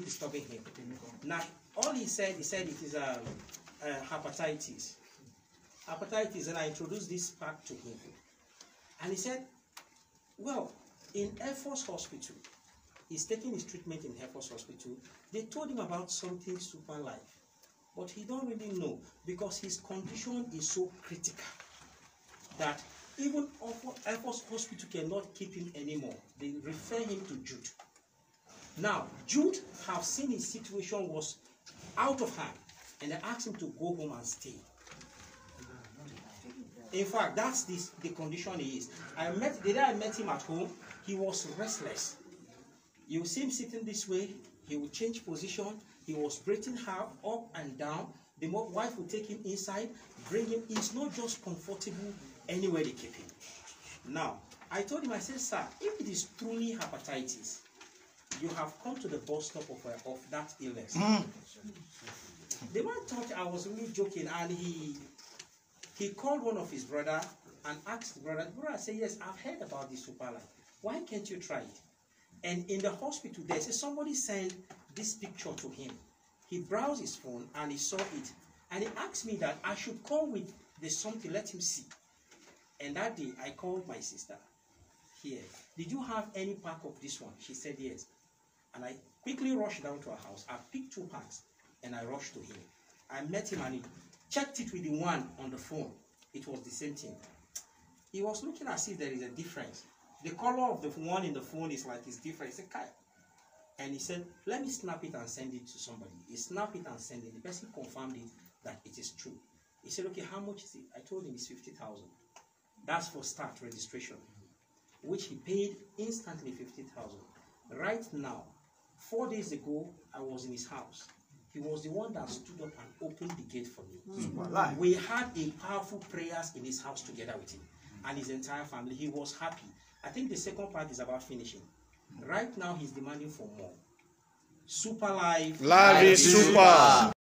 disturbing him. Now, all he said it is hepatitis. Hepatitis, and I introduced this part to him. And he said, well, in Air Force Hospital, he's taking his treatment in Air Force Hospital. They told him about something super life, but he don't really know because his condition is so critical that even Air Force Hospital cannot keep him anymore. They refer him to Jude. Now, Jude have seen his situation was out of hand, and they asked him to go home and stay. In fact, that's the condition he is. The day I met him at home, he was restless. You see him sitting this way, he will change position, he was breathing hard up and down. The wife will take him inside, bring him. He's not just comfortable anywhere they keep him. Now, I told him, I said, sir, if it is truly hepatitis, you have come to the bus stop of that illness. The man thought I was really joking, and he called one of his brother and asked the brother. The brother said, yes, I've heard about this super life. Why can't you try it? And in the hospital there, somebody sent this picture to him. He browsed his phone and he saw it. And he asked me that I should come with the something, let him see. And that day, I called my sister here. Did you have any pack of this one? She said yes. And I quickly rushed down to her house. I picked 2 packs and I rushed to him. I met him and he checked it with the one on the phone. It was the same thing. He was looking as if there is a difference. The color of the one in the phone is like it's different. He said, Kai. And he said, let me snap it and send it to somebody. He snapped it and sent it. The person confirmed it that it is true. He said, okay, how much is it? I told him it's 50,000. That's for start registration, which he paid instantly 50,000. Right now, 4 days ago, I was in his house. He was the one that stood up and opened the gate for me. We had a powerful prayers in his house together with him and his entire family. He was happy. I think the second part is about finishing. Right now, he's demanding for more. Super life. Life is super.